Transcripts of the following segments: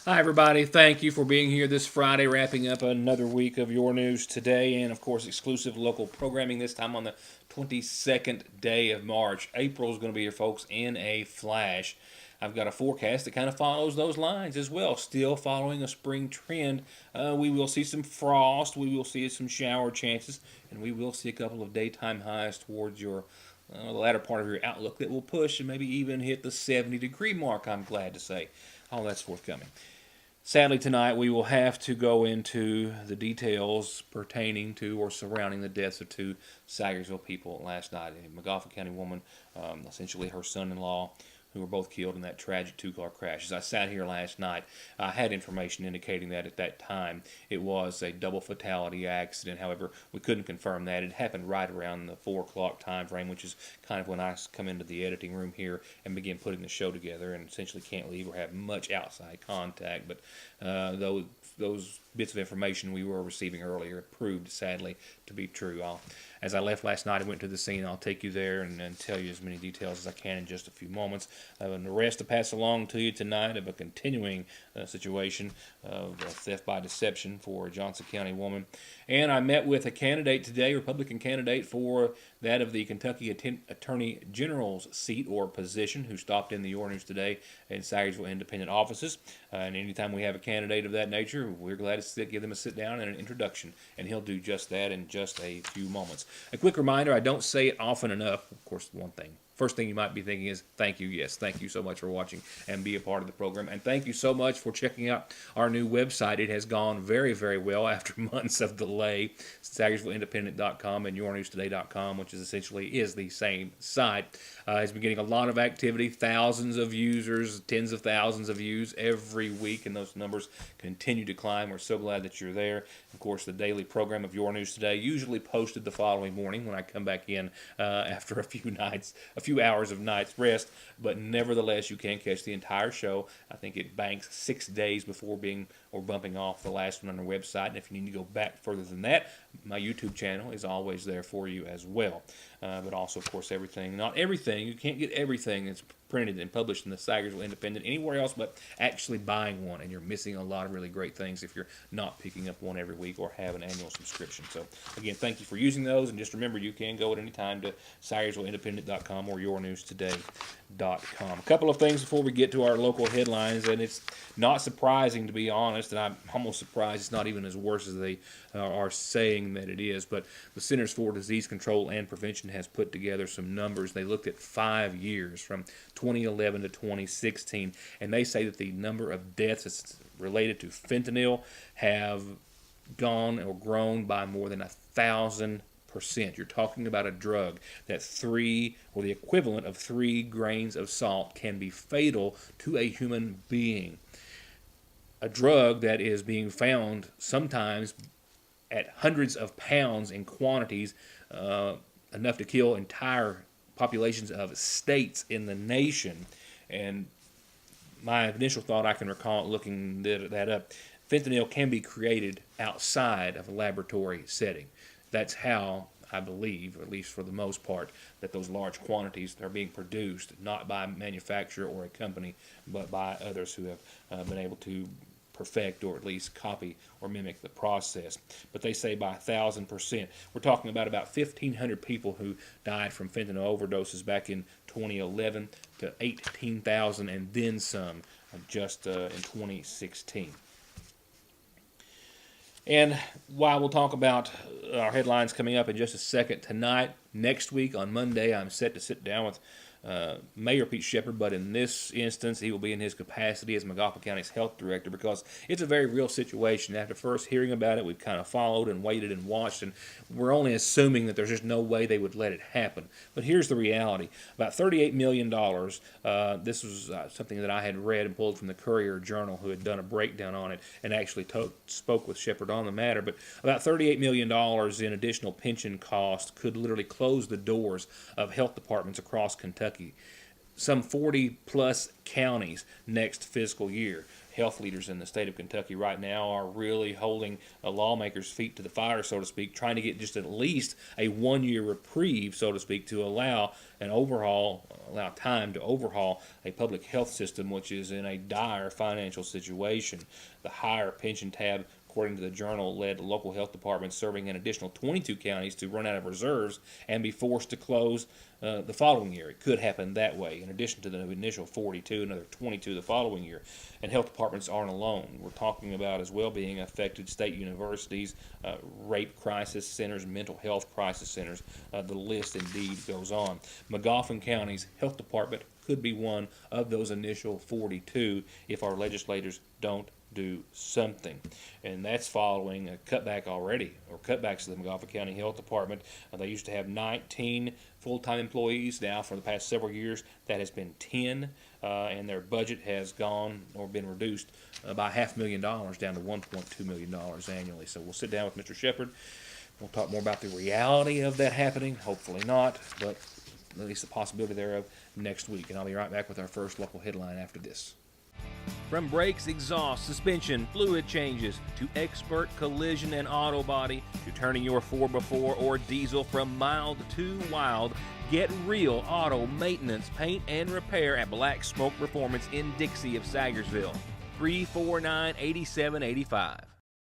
Hi, everybody. Thank you for being here this Friday, wrapping up another week of Your News Today, and of course, exclusive local programming this time on the 22nd day of March. April is going to be here, folks, in a flash. I've got a forecast that kind of follows those lines as well, still following a spring trend. We will see some frost, we will see some shower chances, and we will see a couple of daytime highs towards the latter part of your outlook that will push and maybe even hit the 70-degree mark, I'm glad to say. All that's forthcoming. Sadly, tonight we will have to go into the details pertaining to or surrounding the deaths of two Sayersville people last night. A Magoffin County woman, essentially her son-in-law, who were both killed in that tragic two-car crash. As I sat here last night, I had information indicating that at that time it was a double fatality accident. However, we couldn't confirm that. It happened right around the 4 o'clock time frame, which is kind of when I come into the editing room here and begin putting the show together, and essentially can't leave or have much outside contact. But those bits of information we were receiving earlier proved, sadly, to be true. As I left last night, I went to the scene. I'll take you there and tell you as many details as I can in just a few moments. I have an arrest to pass along to you tonight of a continuing situation of theft by deception for a Johnson County woman. And I met with a candidate today, Republican candidate for that of the Kentucky Attorney General's seat or position, who stopped in the Your News Today in Sayersville Independent offices. And anytime we have a candidate of that nature, we're glad to give them a sit down and an introduction. And he'll do just that in just a few moments. A quick reminder, I don't say it often enough. Of course, one thing. First thing you might be thinking is, thank you. Yes, thank you so much for watching and be a part of the program. And thank you so much for checking out our new website. It has gone very, very well after months of delay. SayersvilleIndependent.com and YourNewsToday.com, which is essentially the same site. Has been getting a lot of activity, thousands of users, tens of thousands of views every week, and those numbers continue to climb. We're so glad that you're there. Of course, the daily program of Your News Today, usually posted the following morning when I come back in after a few hours of night's rest, but nevertheless, you can catch the entire show. I think it banks 6 days before bumping off the last one on our website. And if you need to go back further than that, my YouTube channel is always there for you as well. But also, of course, not everything. You can't get everything that's printed and published in the Sayersville Independent anywhere else but actually buying one, and you're missing a lot of really great things if you're not picking up one every week or have an annual subscription. So again, thank you for using those, and just remember, you can go at any time to SayersvilleIndependent.com or YourNewsToday.com. A couple of things before we get to our local headlines, and it's not surprising, to be honest, and I'm almost surprised it's not even as worse as they are saying that it is, but the Centers for Disease Control and Prevention has put together some numbers. They looked at 5 years from 2011 to 2016, and they say that the number of deaths that's related to fentanyl have gone or grown by more than 1,000%. You're talking about a drug that the equivalent of 3 grains of salt can be fatal to a human being. A drug that is being found sometimes at hundreds of pounds in quantities, enough to kill entire populations of states in the nation. And my initial thought, I can recall looking that up, fentanyl can be created outside of a laboratory setting. That's how I believe, at least for the most part, that those large quantities are being produced, not by a manufacturer or a company, but by others who have been able to perfect or at least copy or mimic the process. But they say by 1,000%. We're talking about 1,500 people who died from fentanyl overdoses back in 2011 to 18,000 and then some just in 2016. And while we'll talk about our headlines coming up in just a second, tonight, next week on Monday, I'm set to sit down with Mayor Pete Shepard, but in this instance, he will be in his capacity as Magoffin County's health director, because it's a very real situation. After first hearing about it, we've kind of followed and waited and watched, and we're only assuming that there's just no way they would let it happen. But here's the reality. About $38 million, this was something that I had read and pulled from the Courier-Journal, who had done a breakdown on it and actually spoke with Shepard on the matter, but about $38 million in additional pension costs could literally close the doors of health departments across Kentucky. Some 40-plus counties next fiscal year. health leaders in the state of Kentucky right now are really holding lawmakers' feet to the fire, so to speak, trying to get just at least a 1-year reprieve, so to speak, to allow time to overhaul a public health system which is in a dire financial situation. The higher pension tab, according to the Journal, led local health departments serving an additional 22 counties to run out of reserves and be forced to close the following year. It could happen that way. In addition to the initial 42, another 22 the following year. And health departments aren't alone. We're talking about as well being affected state universities, rape crisis centers, mental health crisis centers. The list indeed goes on. Magoffin County's health department could be one of those initial 42 if our legislators don't do something. And that's following a cutback already, or cutbacks to the Magoffin County Health Department. They used to have 19 full-time employees. Now, for the past several years, that has been 10, and their budget has gone or been reduced by $500,000 down to $1.2 million annually. So we'll sit down with Mr. Shepard. We'll talk more about the reality of that happening. Hopefully not, but at least the possibility thereof next week. And I'll be right back with our first local headline after this. From brakes, exhaust, suspension, fluid changes, to expert collision and auto body, to turning your 4x4 or diesel from mild to wild, get real auto maintenance, paint, and repair at Black Smoke Performance in Dixie of Sagersville. 349-8785.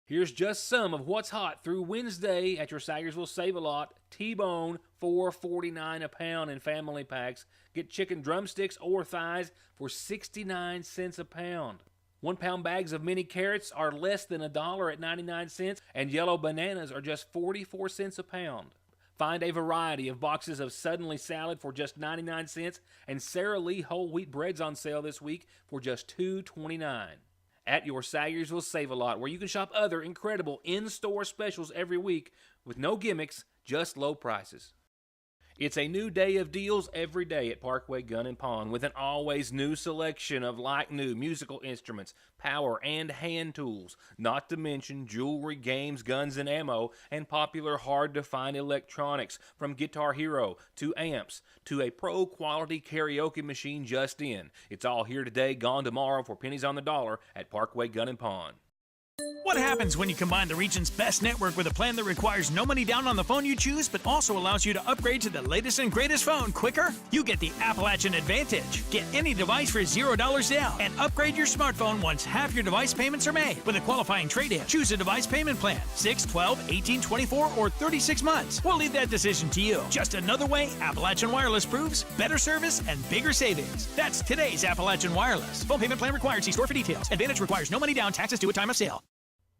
Here's just some of what's hot through Wednesday at your Sagersville Save-A-Lot. T-bone, $4.49 a pound in family packs. Get chicken drumsticks or thighs for 69 cents a pound. 1 pound bags of mini carrots are less than $1 at 99 cents, and yellow bananas are just 44 cents a pound. Find a variety of boxes of Suddenly salad for just 99 cents, and Sara Lee whole wheat bread's on sale this week for just $2.29. At your Sagersville Save-A-Lot, where you can shop other incredible in-store specials every week with no gimmicks, just low prices. It's a new day of deals every day at Parkway Gun & Pawn, with an always new selection of like-new musical instruments, power and hand tools, not to mention jewelry, games, guns and ammo, and popular hard-to-find electronics, from Guitar Hero to amps to a pro-quality karaoke machine just in. It's all here today, gone tomorrow for pennies on the dollar at Parkway Gun & Pawn. What happens when you combine the region's best network with a plan that requires no money down on the phone you choose, but also allows you to upgrade to the latest and greatest phone quicker? You get the Appalachian Advantage. Get any device for $0 down and upgrade your smartphone once half your device payments are made. With a qualifying trade-in, choose a device payment plan, 6, 12, 18, 24, or 36 months. We'll leave that decision to you. Just another way Appalachian Wireless proves better service and bigger savings. That's today's Appalachian Wireless. Phone payment plan required. See store for details. Advantage requires no money down, taxes due at time of sale.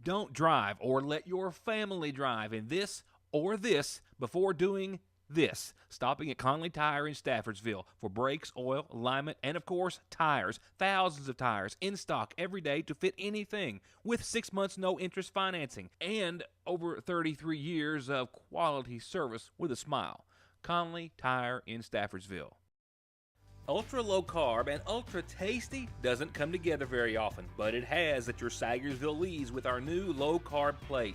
Don't drive or let your family drive in this or this before doing this. Stopping at Conley Tire in Staffordsville for brakes, oil, alignment, and of course, tires. Thousands of tires in stock every day to fit anything, with 6 months no interest financing and over 33 years of quality service with a smile. Conley Tire in Staffordsville. Ultra low carb and ultra tasty doesn't come together very often, but it has at your Sagersville Lee's with our new low carb plate.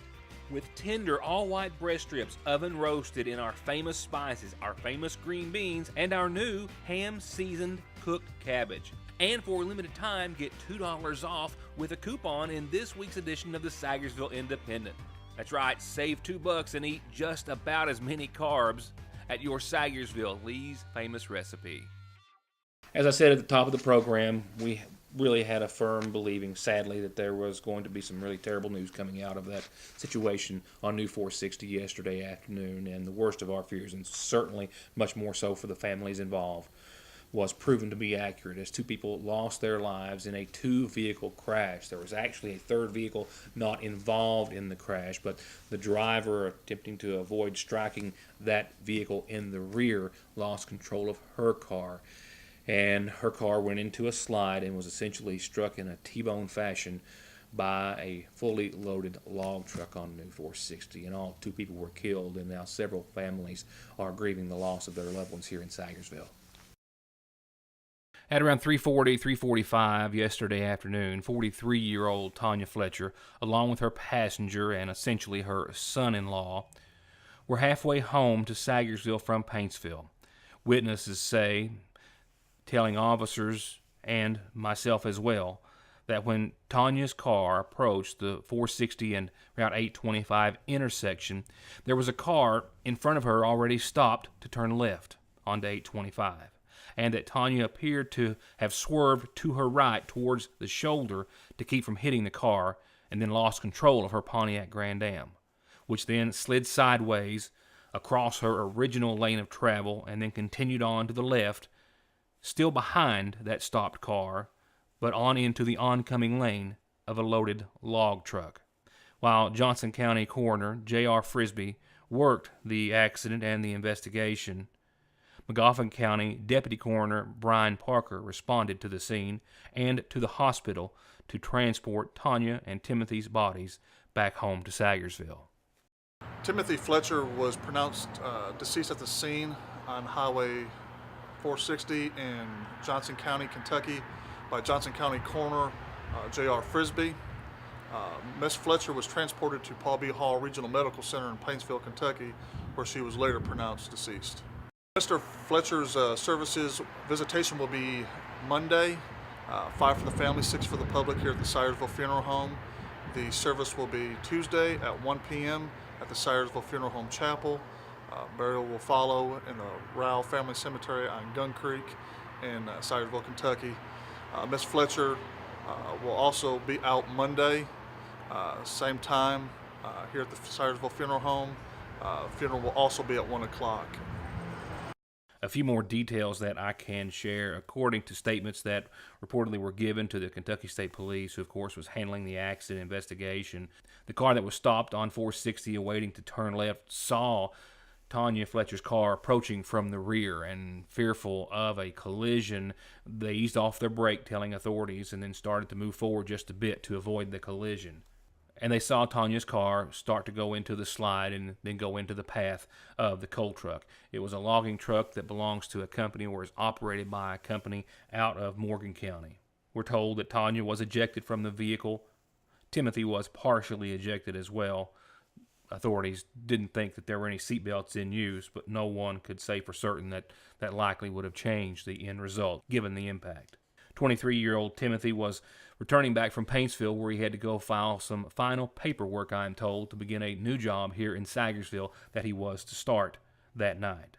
With tender all white breast strips oven roasted in our famous spices, our famous green beans, and our new ham seasoned cooked cabbage. And for a limited time, get $2 off with a coupon in this week's edition of the Sagersville Independent. That's right, save $2 and eat just about as many carbs at your Sagersville Lee's famous recipe. As I said at the top of the program, we really had a firm believing, sadly, that there was going to be some really terrible news coming out of that situation on New 460 yesterday afternoon, and the worst of our fears, and certainly much more so for the families involved, was proven to be accurate as 2 people lost their lives in a 2-vehicle crash. There was actually a 3rd vehicle not involved in the crash, but the driver, attempting to avoid striking that vehicle in the rear, lost control of her car. And her car went into a slide and was essentially struck in a T-bone fashion by a fully loaded log truck on New 460. And all 2 people were killed, and now several families are grieving the loss of their loved ones here in Sagersville. At around 3:45 yesterday afternoon, 43-year-old Tanya Fletcher, along with her passenger and essentially her son-in-law, were halfway home to Sagersville from Paintsville. Witnesses say, telling officers and myself as well, that when Tanya's car approached the 460 and Route 825 intersection, there was a car in front of her already stopped to turn left onto 825, and that Tanya appeared to have swerved to her right towards the shoulder to keep from hitting the car, and then lost control of her Pontiac Grand Am, which then slid sideways across her original lane of travel and then continued on to the left, still behind that stopped car, but on into the oncoming lane of a loaded log truck. While Johnson County Coroner J.R. Frisbee worked the accident and the investigation, Magoffin County Deputy Coroner Brian Parker responded to the scene and to the hospital to transport Tanya and Timothy's bodies back home to Sagersville. Timothy Fletcher was pronounced deceased at the scene on Highway 460 in Johnson County, Kentucky, by Johnson County Coroner J.R. Frisbee. Ms. Fletcher was transported to Paul B. Hall Regional Medical Center in Paintsville, Kentucky, where she was later pronounced deceased. Mr. Fletcher's services visitation will be Monday, 5 for the family, 6 for the public here at the Sayersville Funeral Home. The service will be Tuesday at 1 p.m. at the Sayersville Funeral Home Chapel. Burial will follow in the ROYALTON Family Cemetery on Gun Creek in Sayersville, Kentucky. Ms. Fletcher will also be out Monday, same time here at the Sayersville Funeral Home. Funeral will also be at 1 o'clock. A few more details that I can share. According to statements that reportedly were given to the Kentucky State Police, who of course was handling the accident investigation, the car that was stopped on 460 awaiting to turn left saw Tanya Fletcher's car approaching from the rear, and fearful of a collision, they eased off their brake, telling authorities, and then started to move forward just a bit to avoid the collision. And they saw Tanya's car start to go into the slide and then go into the path of the coal truck. It was a logging truck that belongs to a company or is operated by a company out of Morgan County. We're told that Tanya was ejected from the vehicle. Timothy was partially ejected as well. Authorities didn't think that there were any seatbelts in use, but no one could say for certain that that likely would have changed the end result, given the impact. 23-year-old Timothy was returning back from Paintsville, where he had to go file some final paperwork, I am told, to begin a new job here in Sagersville that he was to start that night.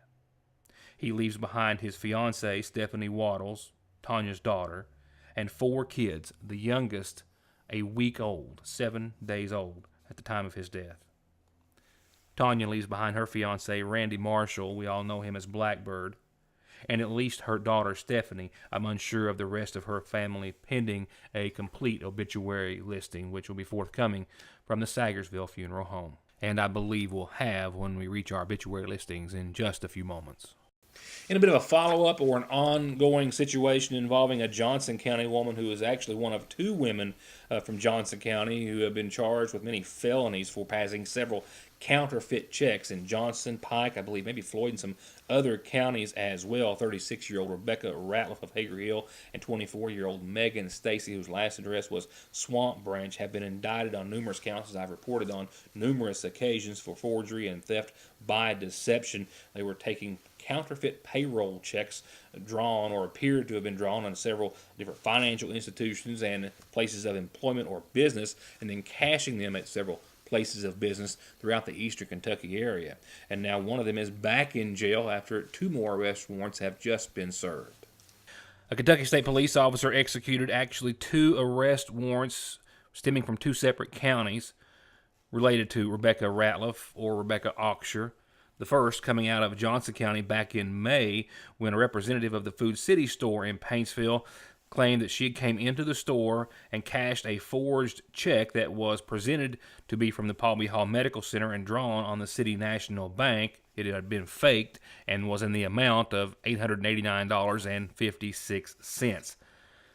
He leaves behind his fiancée, Stephanie Waddles, Tanya's daughter, and 4 kids, the youngest a week old, 7 days old, at the time of his death. Tanya leaves behind her fiancé, Randy Marshall. We all know him as Blackbird. And at least her daughter, Stephanie. I'm unsure of the rest of her family, pending a complete obituary listing, which will be forthcoming from the Sagersville Funeral Home. And I believe we'll have when we reach our obituary listings in just a few moments. In a bit of a follow-up or an ongoing situation involving a Johnson County woman who is actually one of 2 women from Johnson County who have been charged with many felonies for passing several counterfeit checks in Johnson, Pike, I believe, maybe Floyd, and some other counties as well. 36-year-old Rebecca Ratliff of Hager Hill and 24-year-old Megan Stacy, whose last address was Swamp Branch, have been indicted on numerous counts, as I've reported on numerous occasions, for forgery and theft by deception. They were taking counterfeit payroll checks drawn or appeared to have been drawn on several different financial institutions and places of employment or business, and then cashing them at several places of business throughout the eastern Kentucky area. And now one of them is back in jail after 2 more arrest warrants have just been served. A Kentucky State Police officer executed actually 2 arrest warrants stemming from 2 separate counties related to Rebecca Ratliff or Rebecca Auxure. The first coming out of Johnson County back in May, when a representative of the Food City store in Paintsville claimed that she came into the store and cashed a forged check that was presented to be from the Paul B. Hall Medical Center and drawn on the City National Bank. It had been faked and was in the amount of $889.56.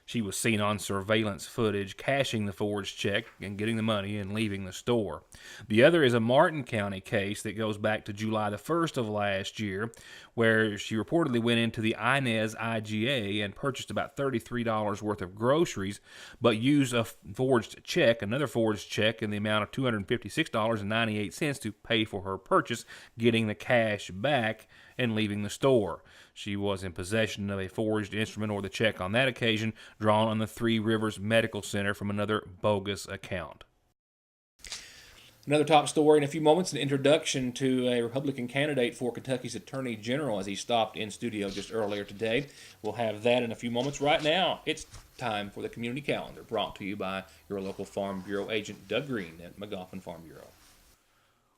She was seen on surveillance footage cashing the forged check and getting the money and leaving the store. The other is a Martin County case that goes back to July the 1st of last year, where she reportedly went into the Inez IGA and purchased about $33 worth of groceries, but used a forged check, another forged check, in the amount of $256.98 to pay for her purchase, getting the cash back and leaving the store. She was in possession of a forged instrument or the check on that occasion drawn on the Three Rivers Medical Center from another bogus account. Another top story in a few moments, an introduction to a Republican candidate for Kentucky's Attorney General as he stopped in studio just earlier today. We'll have that in a few moments. Right now, it's time for the Community Calendar, brought to you by your local Farm Bureau agent, Doug Green at Magoffin Farm Bureau.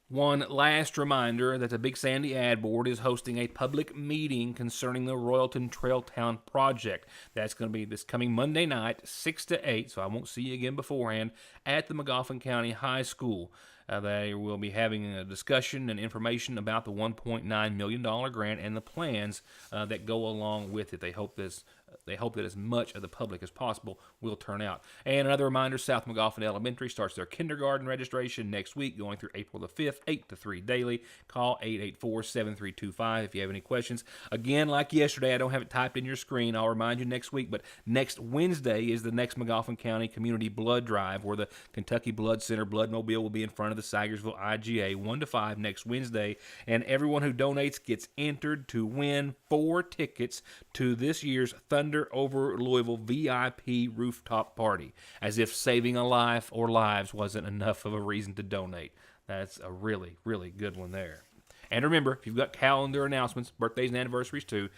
One last reminder that the Big Sandy Ad Board is hosting a public meeting concerning the ROYALTON Trail Town project. That's going to be this coming Monday night, 6 to 8, so I won't see you again beforehand, at the Magoffin County High School. They will be having a discussion and information about the $1.9 million grant and the plans that go along with it. They hope that as much of the public as possible will turn out. And another reminder, South Magoffin Elementary starts their kindergarten registration next week, going through April the 5th, 8 to 3 daily. Call 884-7325 if you have any questions. Again, like yesterday, I don't have it typed in your screen. I'll remind you next week, but next Wednesday is the next Magoffin County Community Blood Drive, where the Kentucky Blood Center Bloodmobile will be in front of the Sagersville IGA 1 to 5 next Wednesday, and everyone who donates gets entered to win 4 tickets to this year's Thunder over Louisville VIP rooftop party, as if saving a life or lives wasn't enough of a reason to donate. That's a really, really good one there. And remember, if you've got calendar announcements, birthdays and anniversaries too,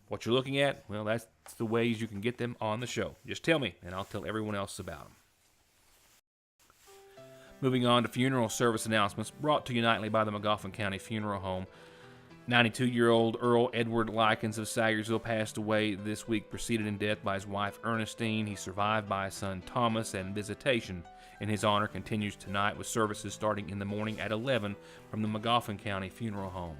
what you're looking at, well, that's the ways you can get them on the show. Just tell me, and I'll tell everyone else about them. Moving on to funeral service announcements, brought to you nightly by the Magoffin County Funeral Home. 92-year-old Earl Edward Likens of Sagersville passed away this week, preceded in death by his wife Ernestine. He's survived by his son Thomas, and visitation in his honor continues tonight with services starting in the morning at 11 from the Magoffin County Funeral Home.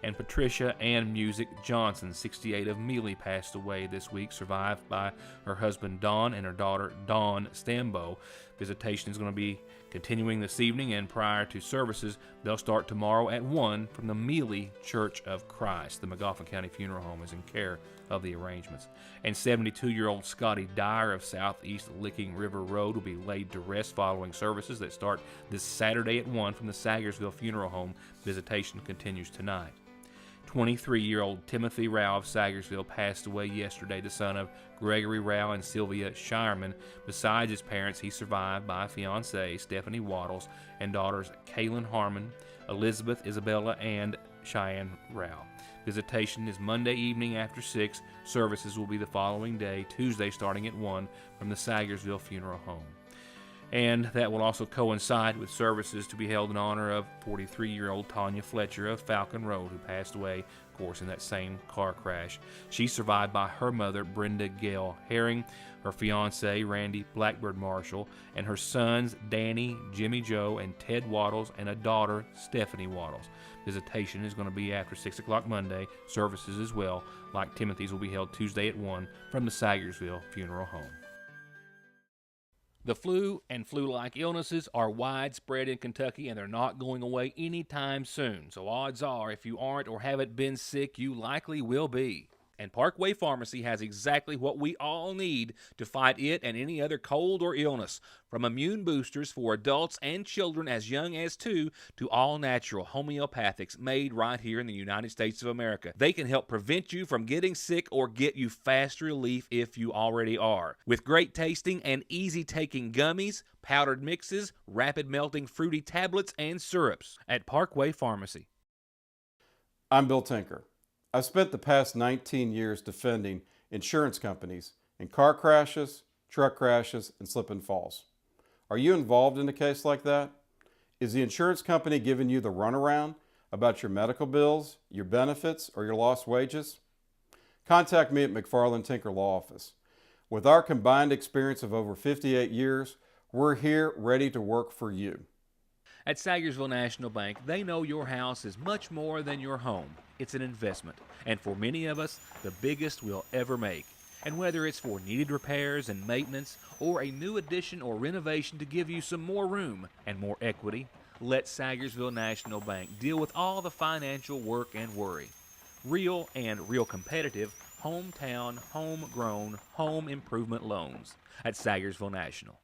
And Patricia Ann Music Johnson, 68, of Mealy, passed away this week, survived by her husband Don and her daughter Dawn Stambo. Visitation is going to be continuing this evening, and prior to services, they'll start tomorrow at 1 from the Mealy Church of Christ. The Magoffin County Funeral Home is in care of the arrangements. And 72-year-old Scotty Dyer of Southeast Licking River Road will be laid to rest following services that start this Saturday at 1 from the Sagersville Funeral Home. Visitation continues tonight. 23-year-old Timothy Rao of Sagersville passed away yesterday, the son of Gregory Rao and Sylvia Shireman. Besides his parents, he survived by fiancée Stephanie Waddles and daughters Kaylin Harmon, Elizabeth Isabella, and Cheyenne Rao. Visitation is Monday evening after 6. Services will be the following day, Tuesday starting at 1 from the Sagersville Funeral Home. And that will also coincide with services to be held in honor of 43-year-old Tanya Fletcher of Falcon Road, who passed away, of course, in that same car crash. She's survived by her mother, Brenda Gale Herring, her fiancé, Randy Blackbird Marshall, and her sons, Danny, Jimmy Joe, and Ted Waddles, and a daughter, Stephanie Waddles. Visitation is going to be after 6 o'clock Monday. Services as well, like Timothy's, will be held Tuesday at 1 from the Sagersville Funeral Home. The flu and flu-like illnesses are widespread in Kentucky, and they're not going away anytime soon. So odds are, if you aren't or haven't been sick, you likely will be. And Parkway Pharmacy has exactly what we all need to fight it and any other cold or illness. From immune boosters for adults and children as young as 2 to all-natural homeopathics made right here in the United States of America. They can help prevent you from getting sick or get you fast relief if you already are. With great tasting and easy-taking gummies, powdered mixes, rapid-melting fruity tablets, and syrups at Parkway Pharmacy. I'm Bill Tinker. I've spent the past 19 years defending insurance companies in car crashes, truck crashes, and slip and falls. Are you involved in a case like that? Is the insurance company giving you the runaround about your medical bills, your benefits, or your lost wages? Contact me at McFarland Tinker Law Office. With our combined experience of over 58 years, we're here ready to work for you. At Sagersville National Bank, they know your house is much more than your home. It's an investment, and for many of us, the biggest we'll ever make. And whether it's for needed repairs and maintenance, or a new addition or renovation to give you some more room and more equity, let Sagersville National Bank deal with all the financial work and worry. Real and real competitive, hometown, homegrown, home improvement loans at Sagersville National.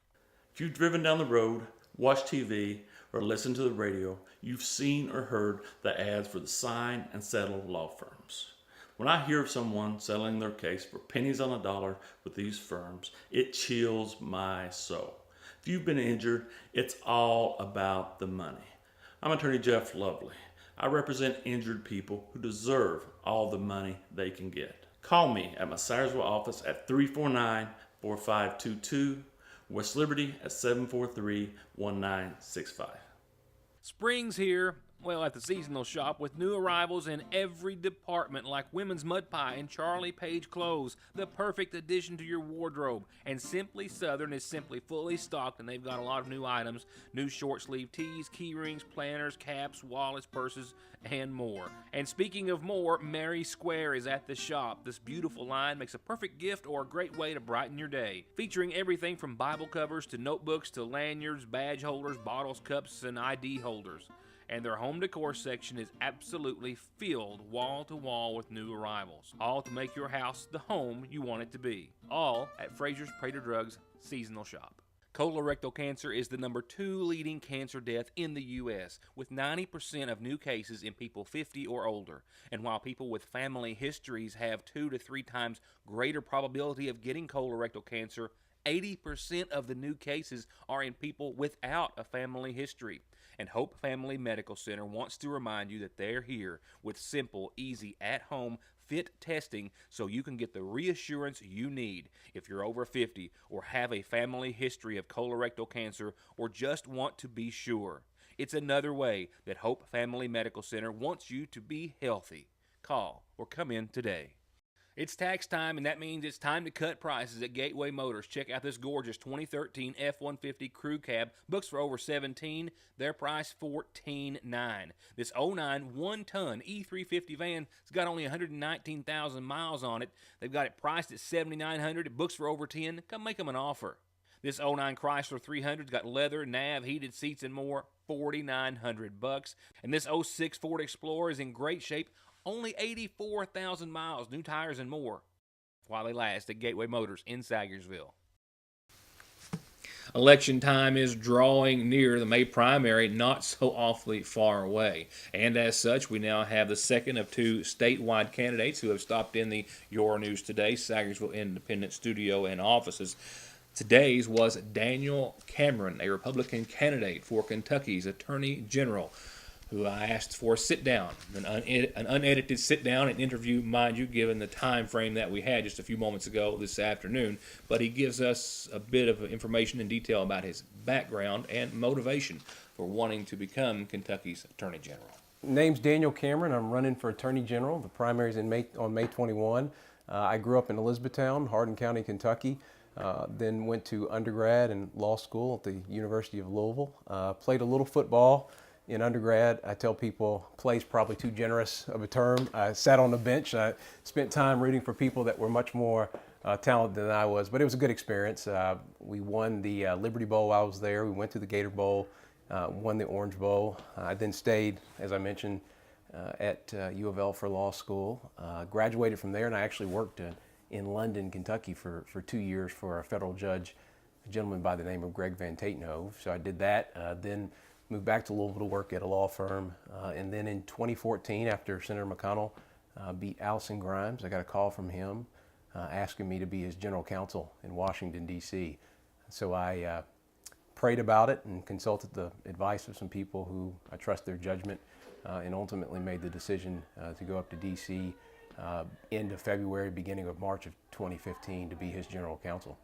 If you've driven down the road watch TV, or listen to the radio, you've seen or heard the ads for the sign and settle law firms. When I hear of someone settling their case for pennies on a dollar with these firms, it chills my soul. If you've been injured, it's all about the money. I'm Attorney Jeff Lovely. I represent injured people who deserve all the money they can get. Call me at my Syersville office at 349-4522, West Liberty at 743-1965. Spring's here, well, at the seasonal shop with new arrivals in every department like women's mud pie and Charlie Page clothes, the perfect addition to your wardrobe. And Simply Southern is simply fully stocked, and they've got a lot of new items, new short sleeve tees, key rings, planners, caps, wallets, purses, and more. And speaking of more, Mary Square is at the shop. This beautiful line makes a perfect gift or a great way to brighten your day. Featuring everything from Bible covers to notebooks to lanyards, badge holders, bottles, cups, and ID holders. And their home decor section is absolutely filled wall to wall with new arrivals, all to make your house the home you want it to be. All at Fraser's Prater Drugs seasonal shop. Colorectal cancer is the number 2 leading cancer death in the U.S., with 90% of new cases in people 50 or older. And while people with family histories have 2 to 3 times greater probability of getting colorectal cancer, 80% of the new cases are in people without a family history. And Hope Family Medical Center wants to remind you that they're here with simple, easy, at-home, fit testing so you can get the reassurance you need if you're over 50 or have a family history of colorectal cancer or just want to be sure. It's another way that Hope Family Medical Center wants you to be healthy. Call or come in today. It's tax time, and that means it's time to cut prices at Gateway Motors. Check out this gorgeous 2013 F-150 Crew Cab. Books for over $17,000. Their price $14,900. This 09 one-ton E350 van has got only 119,000 miles on it. They've got it priced at $7,900. It books for over $10,000. Come make them an offer. This 09 Chrysler 300's got leather, nav, heated seats, and more. $4,900. And this 06 Ford Explorer is in great shape. Only 84,000 miles, new tires and more, while they last at Gateway Motors in Sagersville. Election time is drawing near, the May primary not so awfully far away. And as such, we now have the second of 2 statewide candidates who have stopped in the Your News Today Sagersville Independent studio and offices. Today's was Daniel Cameron, a Republican candidate for Kentucky's Attorney General, who I asked for a sit-down, an unedited sit-down and interview, mind you, given the time frame that we had just a few moments ago this afternoon. But he gives us a bit of information and detail about his background and motivation for wanting to become Kentucky's Attorney General. Name's Daniel Cameron. I'm running for Attorney General. The primary's on May 21. I grew up in Elizabethtown, Hardin County, Kentucky. Then went to undergrad and law school at the University of Louisville. Played a little football in undergrad. I tell people play's probably too generous of a term. I sat on the bench. I spent time rooting for people that were much more talented than I was, but it was a good experience. We won the Liberty Bowl while I was there. We went to the Gator Bowl, won the Orange Bowl. I then stayed, as I mentioned, at U of L for law school. Graduated from there, and I actually worked in London, Kentucky for 2 years for a federal judge, a gentleman by the name of Greg Van Tatenhove. So I did that, then moved back to Louisville to work at a law firm. And then in 2014, after Senator McConnell beat Allison Grimes, I got a call from him asking me to be his general counsel in Washington, D.C. So I prayed about it and consulted the advice of some people who I trust their judgment, and ultimately made the decision to go up to D.C. End of February, beginning of March of 2015 to be his general counsel.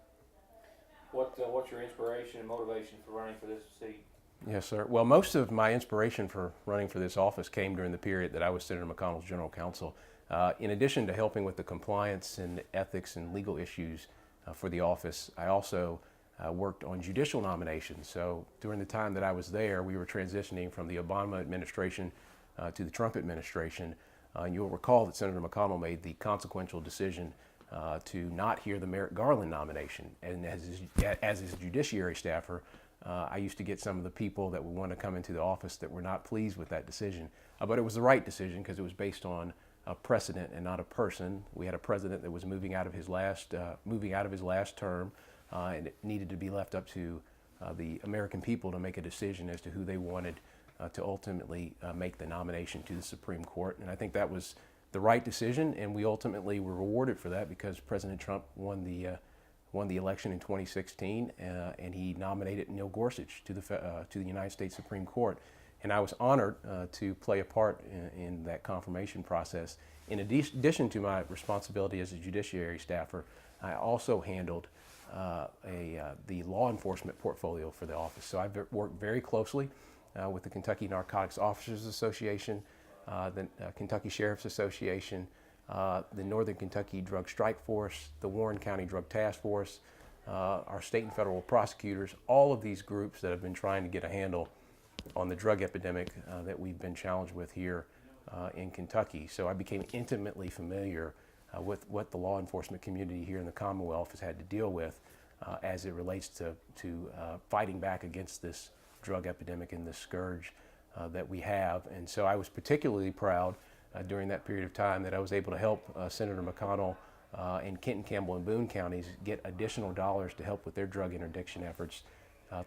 What's your inspiration and motivation for running for this seat? Yes, sir. Well, most of my inspiration for running for this office came during the period that I was Senator McConnell's general counsel. In addition to helping with the compliance and ethics and legal issues for the office, I also worked on judicial nominations. So during the time that I was there, we were transitioning from the Obama administration to the Trump administration. You'll recall that Senator McConnell made the consequential decision to not hear the Merrick Garland nomination. And as his judiciary staffer, I used to get some of the people that would want to come into the office that were not pleased with that decision. But it was the right decision because it was based on a precedent and not a person. We had a president that was moving out of his last term, and it needed to be left up to the American people to make a decision as to who they wanted to ultimately make the nomination to the Supreme Court. And I think that was the right decision, and we ultimately were rewarded for that because President Trump won the election in 2016, and he nominated Neil Gorsuch to the United States Supreme Court. And I was honored to play a part in that confirmation process. In addition to my responsibility as a judiciary staffer, I also handled the law enforcement portfolio for the office. So I've worked very closely with the Kentucky Narcotics Officers Association, the Kentucky Sheriff's Association, the Northern Kentucky Drug Strike Force, the Warren County Drug Task Force, our state and federal prosecutors, all of these groups that have been trying to get a handle on the drug epidemic that we've been challenged with here in Kentucky. So I became intimately familiar with what the law enforcement community here in the Commonwealth has had to deal with as it relates to fighting back against this drug epidemic and this scourge that we have. And so I was particularly proud during that period of time that I was able to help Senator McConnell and Kenton, Campbell, and Boone counties get additional dollars to help with their drug interdiction efforts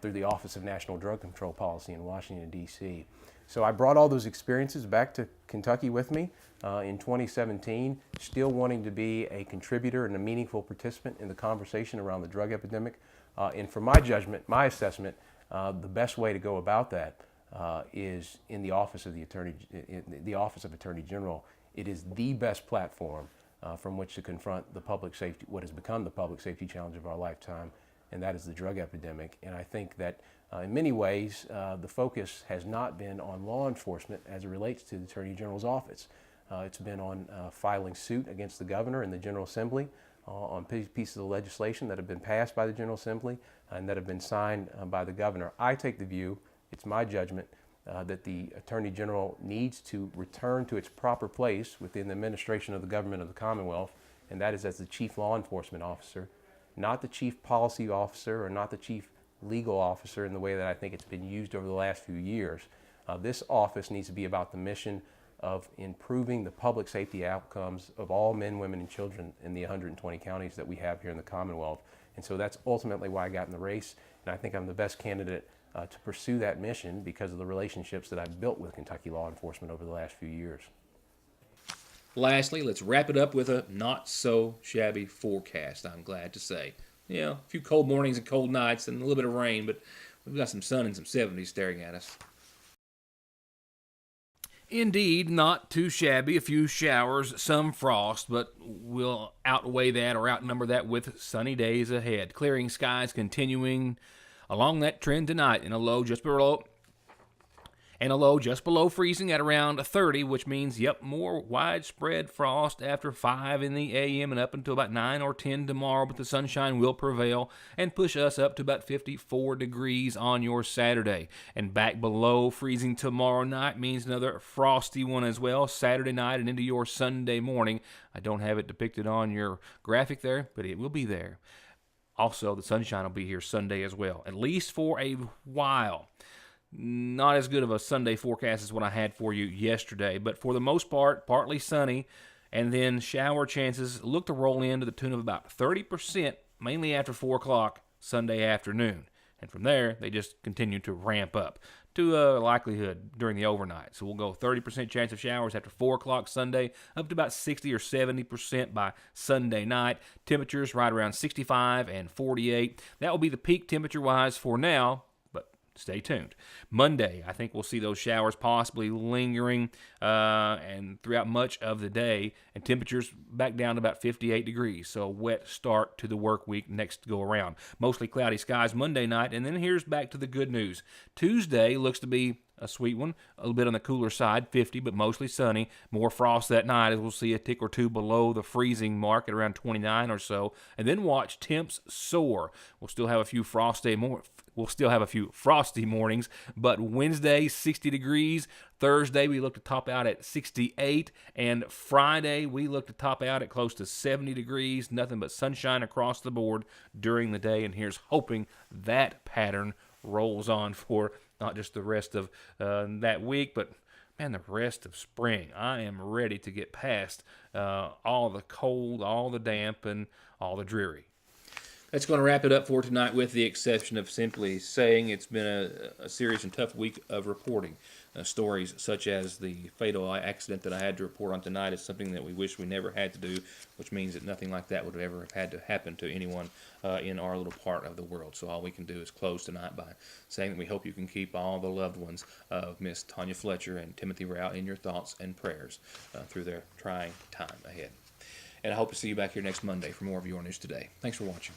through the Office of National Drug Control Policy in Washington, D.C. So I brought all those experiences back to Kentucky with me in 2017, still wanting to be a contributor and a meaningful participant in the conversation around the drug epidemic. And for my judgment, my assessment, the best way to go about that is in the Office of Attorney General. It is the best platform from which to confront the public safety, what has become the public safety challenge of our lifetime, and that is the drug epidemic. And I think that in many ways, the focus has not been on law enforcement as it relates to the Attorney General's office. It's been on filing suit against the governor and the General Assembly on pieces of legislation that have been passed by the General Assembly and that have been signed by the governor. I take the view, it's my judgment, that the Attorney General needs to return to its proper place within the administration of the government of the Commonwealth, and that is as the Chief Law Enforcement Officer, not the Chief Policy Officer or not the Chief Legal Officer in the way that I think it's been used over the last few years. This office needs to be about the mission of improving the public safety outcomes of all men, women, and children in the 120 counties that we have here in the Commonwealth. And so that's ultimately why I got in the race, and I think I'm the best candidate to pursue that mission because of the relationships that I've built with Kentucky law enforcement over the last few years. Lastly, let's wrap it up with a not-so-shabby forecast, I'm glad to say. You know, a few cold mornings and cold nights and a little bit of rain, but we've got some sun and some 70s staring at us. Indeed, not too shabby. A few showers, some frost, but we'll outweigh that or outnumber that with sunny days ahead. Clearing skies continuing along that trend tonight in a low just below freezing at around 30, which means, more widespread frost after 5 in the a.m. and up until about 9 or 10 tomorrow, but the sunshine will prevail and push us up to about 54 degrees on your Saturday. And back below freezing tomorrow night means another frosty one as well, Saturday night and into your Sunday morning. I don't have it depicted on your graphic there, but it will be there. Also, the sunshine will be here Sunday as well, at least for a while. Not as good of a Sunday forecast as what I had for you yesterday, but for the most part, partly sunny, and then shower chances look to roll in to the tune of about 30%, mainly after 4 o'clock Sunday afternoon. And from there, they just continue to ramp up to a likelihood during the overnight. So we'll go 30% chance of showers after 4 o'clock Sunday, up to about 60 or 70% by Sunday night. Temperatures right around 65 and 48. That will be the peak temperature-wise for now. Stay tuned. Monday, I think we'll see those showers possibly lingering and throughout much of the day, and temperatures back down to about 58 degrees. So a wet start to the work week next go around. Mostly cloudy skies Monday night, and then here's back to the good news. Tuesday looks to be a sweet one, a little bit on the cooler side, 50, but mostly sunny. More frost that night as we'll see a tick or two below the freezing mark at around 29 or so. And then watch temps soar. We'll still have a few frosty mornings, but Wednesday, 60 degrees. Thursday, we look to top out at 68. And Friday, we look to top out at close to 70 degrees. Nothing but sunshine across the board during the day. And here's hoping that pattern rolls on for not just the rest of that week, but man, the rest of spring. I am ready to get past all the cold, all the damp, and all the dreary. That's going to wrap it up for tonight, with the exception of simply saying it's been a serious and tough week of reporting. Stories such as the fatal accident that I had to report on tonight is something that we wish we never had to do, which means that nothing like that would have ever had to happen to anyone in our little part of the world. So all we can do is close tonight by saying that we hope you can keep all the loved ones of Miss Tanya Fletcher and Timothy Rao in your thoughts and prayers through their trying time ahead. And I hope to see you back here next Monday for more of Your News Today. Thanks for watching.